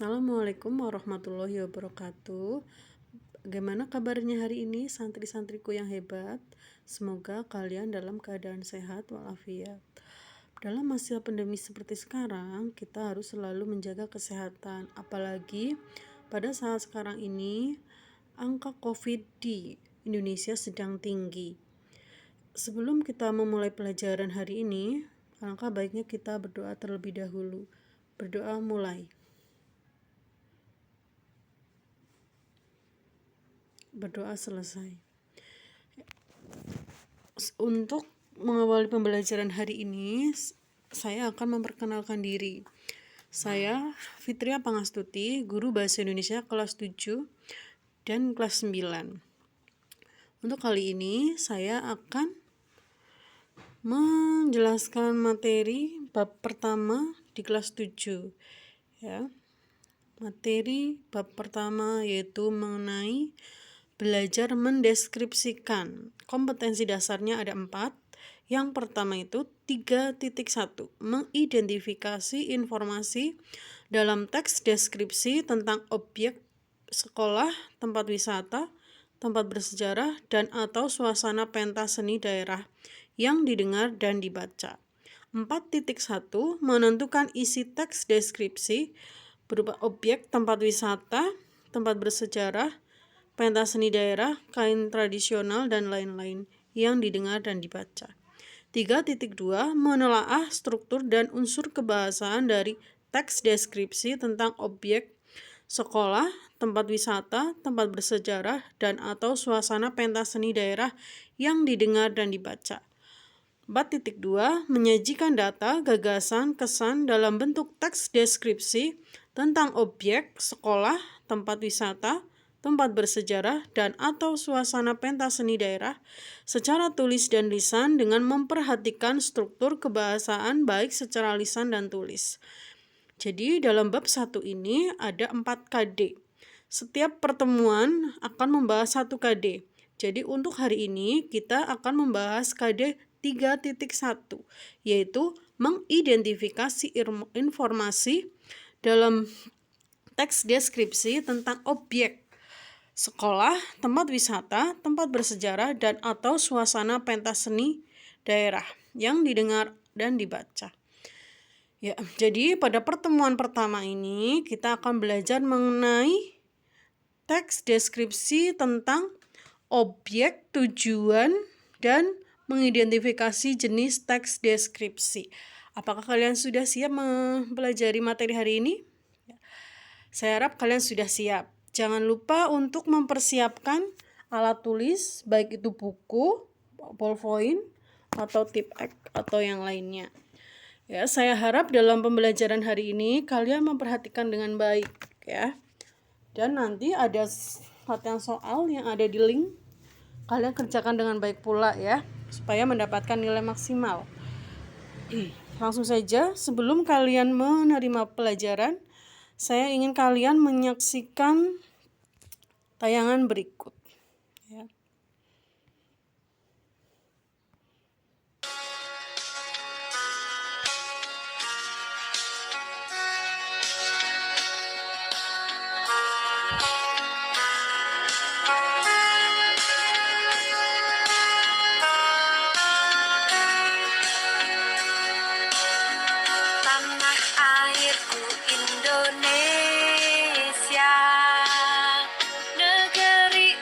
Assalamualaikum warahmatullahi wabarakatuh. Bagaimana kabarnya hari ini santri-santriku yang hebat? Semoga kalian dalam keadaan sehat walafiat. Dalam masa pandemi seperti sekarang, kita harus selalu menjaga kesehatan. Apalagi pada saat sekarang ini, angka COVID di Indonesia sedang tinggi. Sebelum kita memulai pelajaran hari ini, alangkah baiknya kita berdoa terlebih dahulu. Berdoa mulai. Berdoa selesai. Untuk mengawali pembelajaran hari ini, saya akan memperkenalkan diri. Saya Fitria Pangastuti, guru Bahasa Indonesia kelas 7 dan kelas 9. Untuk kali ini saya akan menjelaskan materi bab pertama di kelas 7. Ya. Materi bab pertama yaitu mengenai belajar mendeskripsikan. Kompetensi dasarnya ada 4. Yang pertama itu 3.1, mengidentifikasi informasi dalam teks deskripsi tentang objek sekolah, tempat wisata, tempat bersejarah, dan atau suasana pentas seni daerah yang didengar dan dibaca. 4.1, menentukan isi teks deskripsi berupa objek, tempat wisata, tempat bersejarah, pentas seni daerah, kain tradisional, dan lain-lain yang didengar dan dibaca. 3.2, menelaah struktur dan unsur kebahasaan dari teks deskripsi tentang objek sekolah, tempat wisata, tempat bersejarah, dan atau suasana pentas seni daerah yang didengar dan dibaca. 4.2, menyajikan data, gagasan, kesan dalam bentuk teks deskripsi tentang objek, sekolah, tempat wisata, tempat bersejarah, dan atau suasana pentas seni daerah secara tulis dan lisan dengan memperhatikan struktur kebahasaan baik secara lisan dan tulis. Jadi dalam bab 1 ini ada 4 KD. Setiap pertemuan akan membahas 1 KD. Jadi untuk hari ini kita akan membahas KD 3.1, yaitu mengidentifikasi informasi dalam teks deskripsi tentang objek sekolah, tempat wisata, tempat bersejarah, dan atau suasana pentas seni daerah yang didengar dan dibaca. Ya, jadi pada pertemuan pertama ini kita akan belajar mengenai teks deskripsi tentang objek, tujuan, dan mengidentifikasi jenis teks deskripsi. Apakah kalian sudah siap mempelajari materi hari ini? Saya harap kalian sudah siap. Jangan lupa untuk mempersiapkan alat tulis, baik itu buku, ballpoint, atau tip-ek, atau yang lainnya. Ya, saya harap dalam pembelajaran hari ini kalian memperhatikan dengan baik, ya. Dan nanti ada latihan soal yang ada di link. Kalian kerjakan dengan baik pula ya, supaya mendapatkan nilai maksimal. Langsung saja, sebelum kalian menerima pelajaran, saya ingin kalian menyaksikan tayangan berikut. Ya. Tanah airku Indonesia, negeri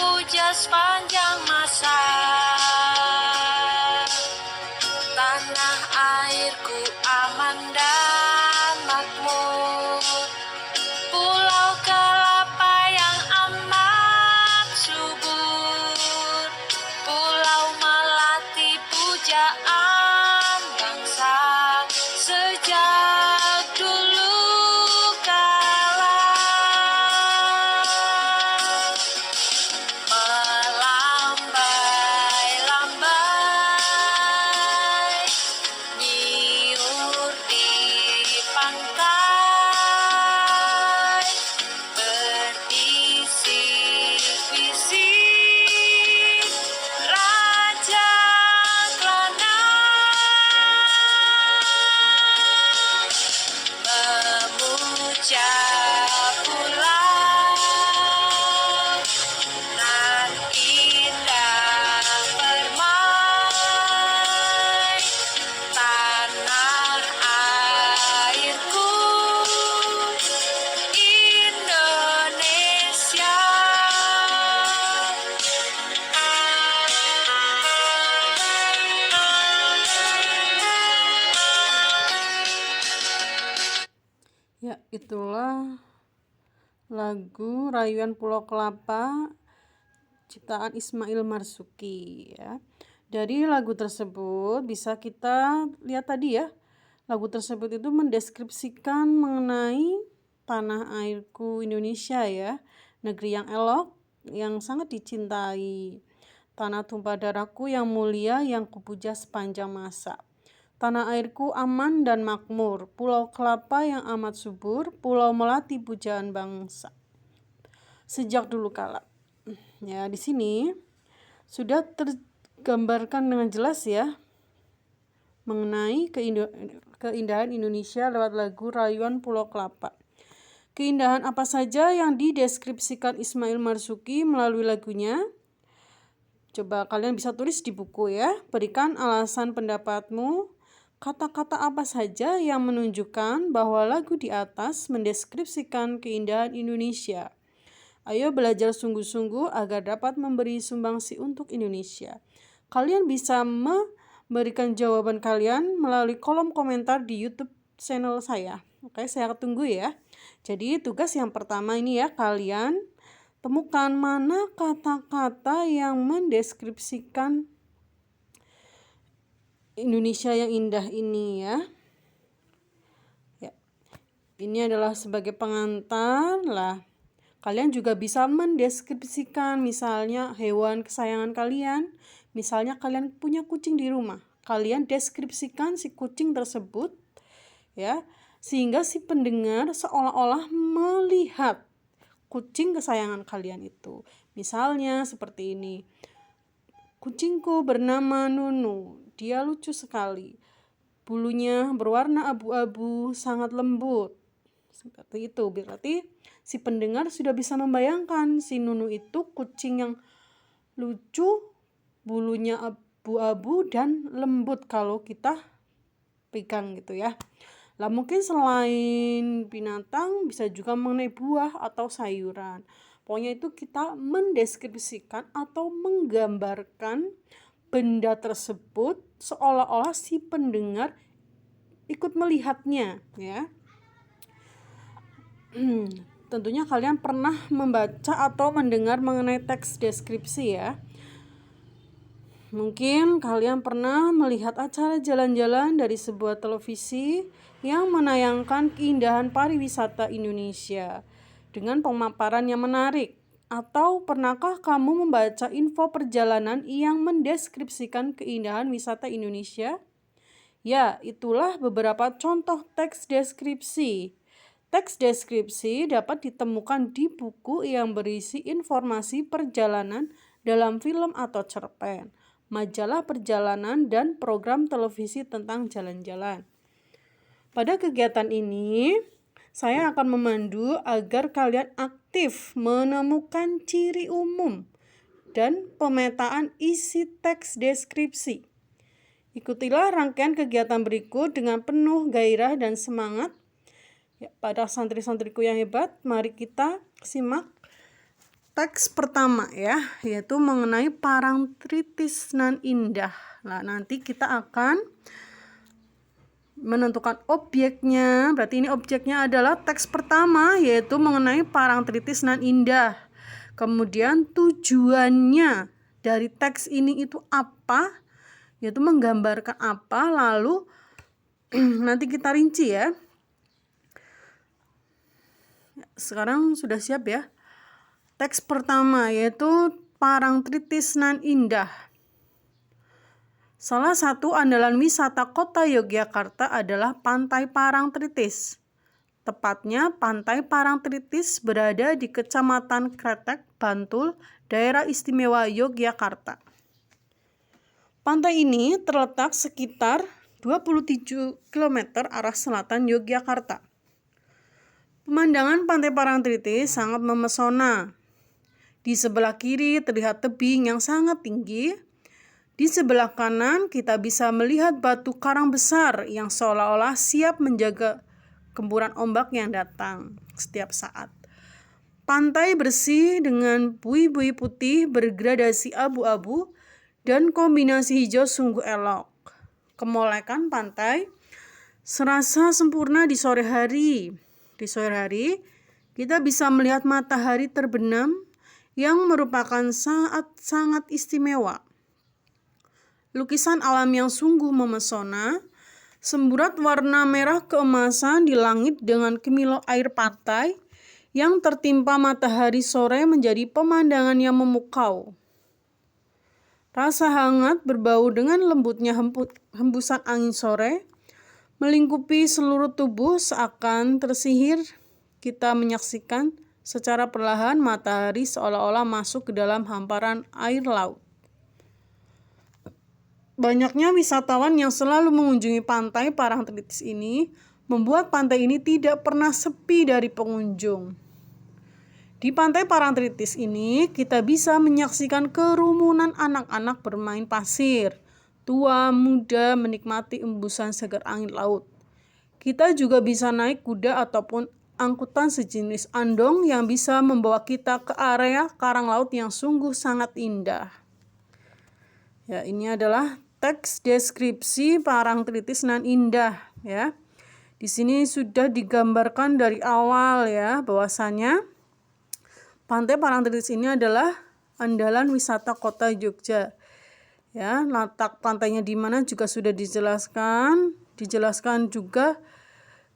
puja sepanjang masa. Tanah airku aman dan makmur, pulau kelapa yang amat subur, pulau melati pujaan bangsa sejak dulu kala. Melambai-lambai nyiur di pantai, berbisik-bisik raja Kelana, memuja pulau nan indah permai, tanah airku Indonesia. Ya, itulah lagu Rayuan Pulau Kelapa ciptaan Ismail Marzuki ya. Dari lagu tersebut bisa kita lihat tadi ya, lagu tersebut itu mendeskripsikan mengenai tanah airku Indonesia ya, negeri yang elok, yang sangat dicintai, tanah tumpah darahku yang mulia yang kupuja sepanjang masa. Tanah airku aman dan makmur, pulau kelapa yang amat subur, pulau melati pujaan bangsa. Sejak dulu kala. Ya, di sini sudah tergambarkan dengan jelas ya mengenai keindahan Indonesia lewat lagu Rayuan Pulau Kelapa. Keindahan apa saja yang dideskripsikan Ismail Marzuki melalui lagunya? Coba kalian bisa tulis di buku ya. Berikan alasan pendapatmu. Kata-kata apa saja yang menunjukkan bahwa lagu di atas mendeskripsikan keindahan Indonesia? Ayo belajar sungguh-sungguh agar dapat memberi sumbangsi untuk Indonesia. Kalian bisa memberikan jawaban kalian melalui kolom komentar di YouTube channel saya. Oke, saya tunggu ya. Jadi tugas yang pertama ini ya, kalian temukan mana kata-kata yang mendeskripsikan Indonesia yang indah ini ya. Ya. Ini adalah sebagai pengantar lah. Kalian juga bisa mendeskripsikan misalnya hewan kesayangan kalian. Misalnya kalian punya kucing di rumah. Kalian deskripsikan si kucing tersebut ya, sehingga si pendengar seolah-olah melihat kucing kesayangan kalian itu. Misalnya seperti ini. Kucingku bernama Nunu. Dia lucu sekali. Bulunya berwarna abu-abu, sangat lembut. Seperti itu. Berarti si pendengar sudah bisa membayangkan si Nunu itu kucing yang lucu, bulunya abu-abu dan lembut kalau kita pegang gitu ya. Lah mungkin selain binatang bisa juga mengenai buah atau sayuran. Pokoknya itu kita mendeskripsikan atau menggambarkan benda tersebut seolah-olah si pendengar ikut melihatnya ya. Tentunya kalian pernah membaca atau mendengar mengenai teks deskripsi ya. Mungkin kalian pernah melihat acara jalan-jalan dari sebuah televisi yang menayangkan keindahan pariwisata Indonesia dengan pemaparan yang menarik. Atau pernahkah kamu membaca info perjalanan yang mendeskripsikan keindahan wisata Indonesia? Ya, itulah beberapa contoh teks deskripsi. Teks deskripsi dapat ditemukan di buku yang berisi informasi perjalanan dalam film atau cerpen, majalah perjalanan, dan program televisi tentang jalan-jalan. Pada kegiatan ini, saya akan memandu agar kalian aktif menemukan ciri umum dan pemetaan isi teks deskripsi. Ikutilah rangkaian kegiatan berikut dengan penuh gairah dan semangat. Ya, pada santri-santriku yang hebat, mari kita simak teks pertama ya, yaitu mengenai Parangtritis nan indah. Nah, nanti kita akan menentukan objeknya. Berarti ini objeknya adalah teks pertama, yaitu mengenai Parangtritis nan indah. Kemudian tujuannya dari teks ini itu apa? Yaitu menggambarkan apa, lalu nanti kita rinci ya. Sekarang sudah siap ya. Teks pertama yaitu Parangtritis nan indah. Salah satu andalan wisata kota Yogyakarta adalah Pantai Parangtritis. Tepatnya Pantai Parangtritis berada di Kecamatan Kretek, Bantul, Daerah Istimewa Yogyakarta. Pantai ini terletak sekitar 27 km arah selatan Yogyakarta. Pemandangan Pantai Parangtritis sangat memesona. Di sebelah kiri terlihat tebing yang sangat tinggi. Di sebelah kanan kita bisa melihat batu karang besar yang seolah-olah siap menjaga gempuran ombak yang datang setiap saat. Pantai bersih dengan buih-buih putih bergradasi abu-abu dan kombinasi hijau sungguh elok. Kemolekan pantai serasa sempurna di sore hari. Di sore hari kita bisa melihat matahari terbenam yang merupakan sangat istimewa. Lukisan alam yang sungguh memesona, semburat warna merah keemasan di langit dengan kilau air pantai yang tertimpa matahari sore menjadi pemandangan yang memukau. Rasa hangat berbau dengan lembutnya hembusan angin sore melingkupi seluruh tubuh seakan tersihir. Kita menyaksikan secara perlahan matahari seolah-olah masuk ke dalam hamparan air laut. Banyaknya wisatawan yang selalu mengunjungi Pantai Parangtritis ini membuat pantai ini tidak pernah sepi dari pengunjung. Di Pantai Parangtritis ini kita bisa menyaksikan kerumunan anak-anak bermain pasir, tua muda menikmati embusan segar angin laut. Kita juga bisa naik kuda ataupun angkutan sejenis andong yang bisa membawa kita ke area karang laut yang sungguh sangat indah. Ya, ini adalah teks deskripsi Parangtritis nan indah ya. Di sini sudah digambarkan dari awal ya bahwasanya Pantai Parangtritis ini adalah andalan wisata kota Jogja. Ya, letak pantainya di mana juga sudah dijelaskan juga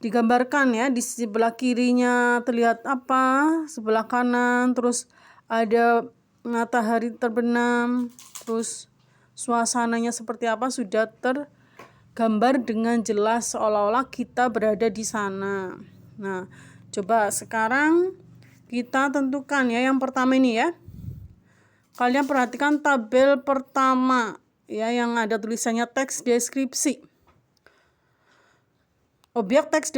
digambarkan ya, di sebelah kirinya terlihat apa, sebelah kanan terus ada matahari terbenam, terus suasananya seperti apa sudah tergambar dengan jelas seolah-olah kita berada di sana. Nah, coba sekarang kita tentukan ya yang pertama ini ya. Kalian perhatikan tabel pertama ya yang ada tulisannya teks deskripsi. Objek teks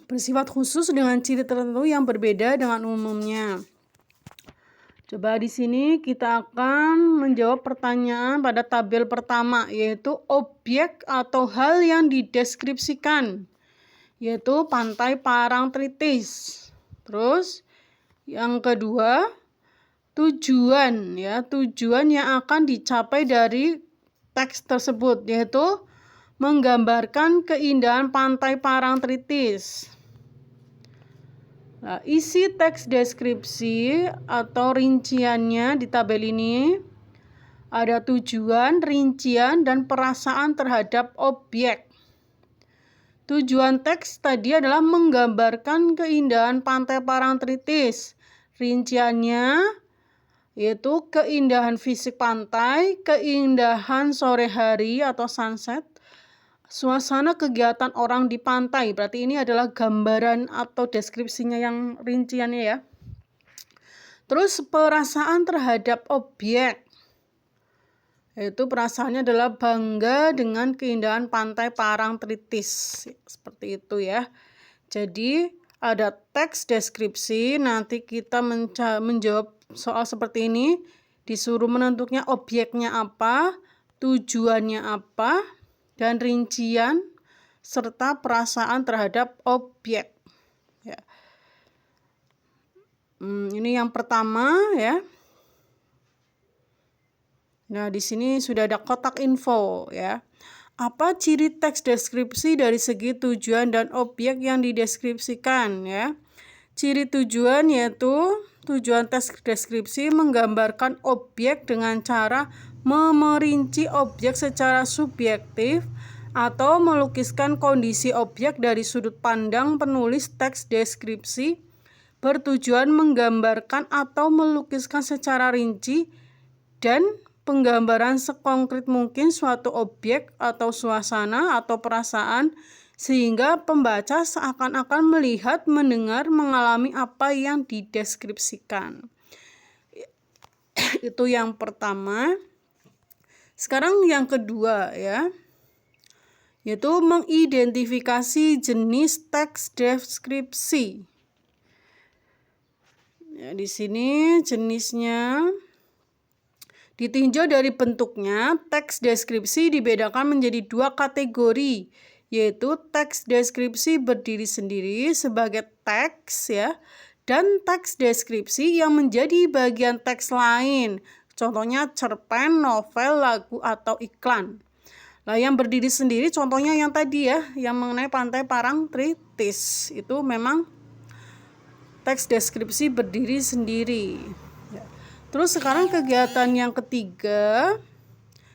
bersifat khusus dengan ciri tertentu yang berbeda dengan umumnya. Coba di sini kita akan menjawab pertanyaan pada tabel pertama, yaitu objek atau hal yang dideskripsikan, yaitu Pantai Parangtritis. Terus yang kedua, tujuan yang akan dicapai dari teks tersebut, yaitu menggambarkan keindahan Pantai Parangtritis. Nah, isi teks deskripsi atau rinciannya di tabel ini ada tujuan, rincian, dan perasaan terhadap objek. Tujuan teks tadi adalah menggambarkan keindahan Pantai Parangtritis. Rinciannya yaitu keindahan fisik pantai, keindahan sore hari atau sunset, suasana kegiatan orang di pantai. Berarti ini adalah gambaran atau deskripsinya yang rinciannya ya. Terus perasaan terhadap objek, yaitu perasaannya adalah bangga dengan keindahan Pantai Parangtritis. Seperti itu ya. Jadi ada teks deskripsi, nanti kita menjawab soal seperti ini, disuruh menentukan objeknya apa, tujuannya apa, dan rincian serta perasaan terhadap objek. Ya. Ini yang pertama ya. Nah, di sini sudah ada kotak info ya. Apa ciri teks deskripsi dari segi tujuan dan objek yang dideskripsikan ya? Ciri tujuan yaitu tujuan teks deskripsi menggambarkan objek dengan cara memerinci objek secara subjektif atau melukiskan kondisi objek dari sudut pandang penulis teks deskripsi, bertujuan menggambarkan atau melukiskan secara rinci dan penggambaran sekonkret mungkin suatu objek atau suasana atau perasaan sehingga pembaca seakan-akan melihat, mendengar, mengalami apa yang dideskripsikan. Itu yang pertama. Sekarang yang kedua ya, yaitu mengidentifikasi jenis teks deskripsi. Ya, di sini jenisnya ditinjau dari bentuknya, teks deskripsi dibedakan menjadi 2 kategori, yaitu teks deskripsi berdiri sendiri sebagai teks ya, dan teks deskripsi yang menjadi bagian teks lain. Contohnya cerpen, novel, lagu, atau iklan. Nah, yang berdiri sendiri contohnya yang tadi ya, yang mengenai Pantai Parangtritis. Itu memang teks deskripsi berdiri sendiri. Terus sekarang kegiatan yang ketiga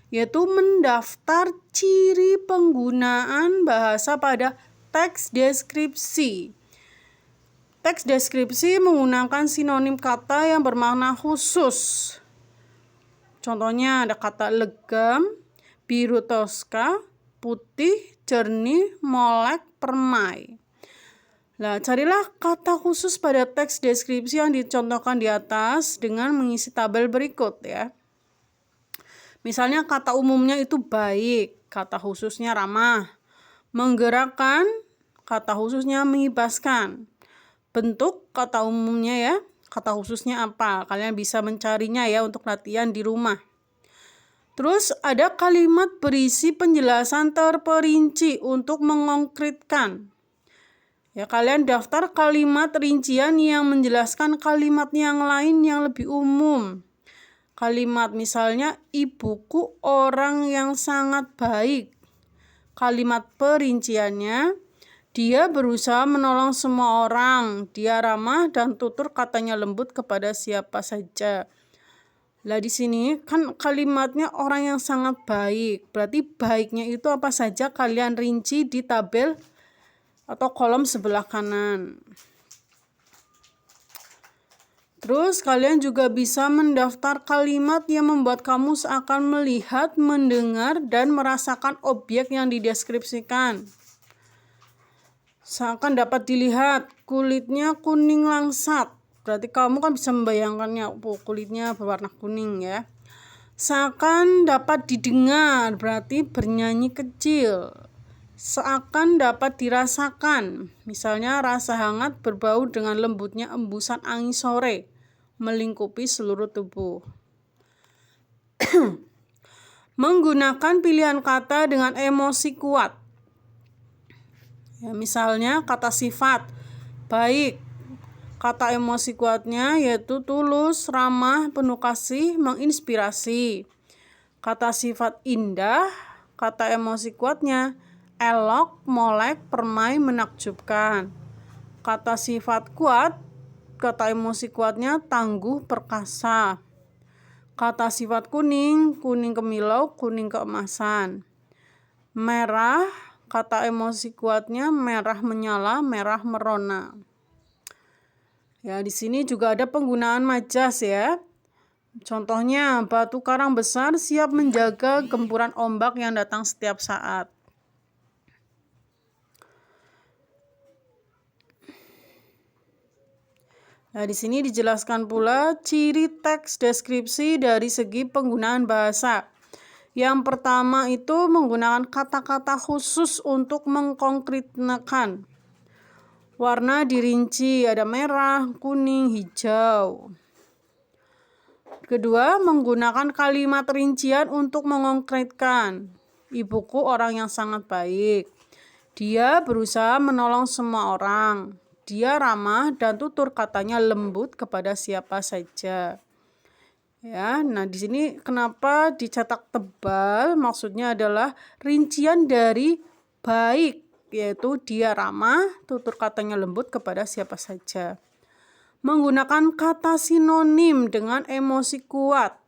yaitu mendaftar ciri penggunaan bahasa pada teks deskripsi. Teks deskripsi menggunakan sinonim kata yang bermakna khusus. Contohnya ada kata legam, biru toska, putih, jernih, molek, permai. Nah, carilah kata khusus pada teks deskripsi yang dicontohkan di atas dengan mengisi tabel berikut ya. Misalnya kata umumnya itu baik, kata khususnya ramah, menggerakkan, kata khususnya mengibaskan. Bentuk kata umumnya ya, kata khususnya apa? Kalian bisa mencarinya ya untuk latihan di rumah. Terus ada kalimat berisi penjelasan terperinci untuk mengkonkretkan. Ya, kalian daftar kalimat rincian yang menjelaskan kalimat yang lain yang lebih umum. Kalimat misalnya, ibuku orang yang sangat baik. Kalimat perinciannya, dia berusaha menolong semua orang. Dia ramah dan tutur katanya lembut kepada siapa saja. Lah di sini kan kalimatnya orang yang sangat baik. Berarti baiknya itu apa saja kalian rinci di tabel atau kolom sebelah kanan. Terus kalian juga bisa mendaftar kalimat yang membuat kamu seakan melihat, mendengar, dan merasakan objek yang dideskripsikan. Seakan dapat dilihat, kulitnya kuning langsat. Berarti kamu kan bisa membayangkannya, kulitnya berwarna kuning ya. Seakan dapat didengar, berarti bernyanyi kecil. Seakan dapat dirasakan, misalnya rasa hangat berbau dengan lembutnya embusan angin sore, melingkupi seluruh tubuh. Menggunakan pilihan kata dengan emosi kuat. Ya, misalnya kata sifat, baik. Kata emosi kuatnya yaitu tulus, ramah, penuh kasih, menginspirasi. Kata sifat indah, kata emosi kuatnya elok, molek, permai, menakjubkan. Kata sifat kuat, kata emosi kuatnya tangguh, perkasa. Kata sifat kuning, kuning kemilau, kuning keemasan. Merah, kata emosi kuatnya merah menyala, merah merona. Ya, di sini juga ada penggunaan majas ya. Contohnya, batu karang besar siap menjaga gempuran ombak yang datang setiap saat. Nah, di sini dijelaskan pula ciri teks deskripsi dari segi penggunaan bahasa. Yang pertama itu menggunakan kata-kata khusus untuk mengkonkretkan. Warna dirinci, ada merah, kuning, hijau. Kedua, menggunakan kalimat rincian untuk mengkonkretkan. Ibuku orang yang sangat baik. Dia berusaha menolong semua orang. dia ramah dan tutur katanya lembut kepada siapa saja. Ya, nah di sini kenapa dicetak tebal? Maksudnya adalah rincian dari baik, yaitu dia ramah, tutur katanya lembut kepada siapa saja. Menggunakan kata sinonim dengan emosi kuat.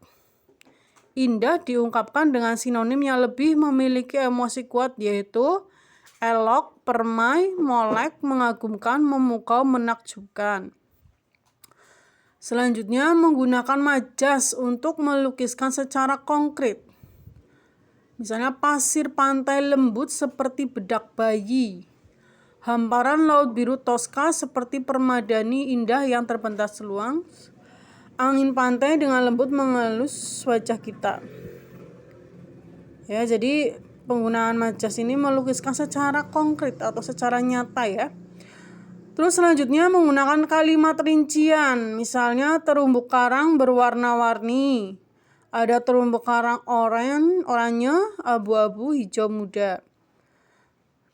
Indah diungkapkan dengan sinonim yang lebih memiliki emosi kuat, yaitu elok, permai, molek, mengagumkan, memukau, menakjubkan. Selanjutnya, menggunakan majas untuk melukiskan secara konkret. Misalnya pasir pantai lembut seperti bedak bayi. Hamparan laut biru toska seperti permadani indah yang terpentas luang. Angin pantai dengan lembut mengelus wajah kita. Ya, jadi penggunaan majas ini melukiskan secara konkret atau secara nyata ya. Terus selanjutnya menggunakan kalimat rincian. Misalnya terumbu karang berwarna-warni. Ada terumbu karang oranye, abu-abu, hijau muda.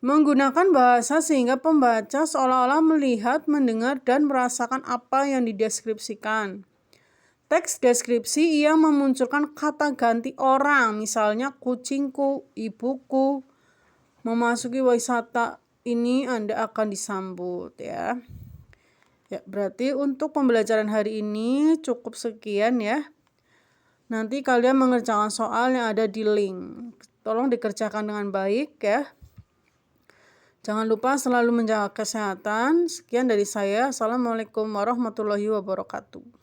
Menggunakan bahasa sehingga pembaca seolah-olah melihat, mendengar, dan merasakan apa yang dideskripsikan. Teks deskripsi ia memunculkan kata ganti orang, misalnya kucingku, ibuku. Memasuki wisata ini Anda akan disambut ya. Ya, berarti untuk pembelajaran hari ini cukup sekian ya. Nanti kalian mengerjakan soal yang ada di link. Tolong dikerjakan dengan baik ya. Jangan lupa selalu menjaga kesehatan. Sekian dari saya. Assalamualaikum warahmatullahi wabarakatuh.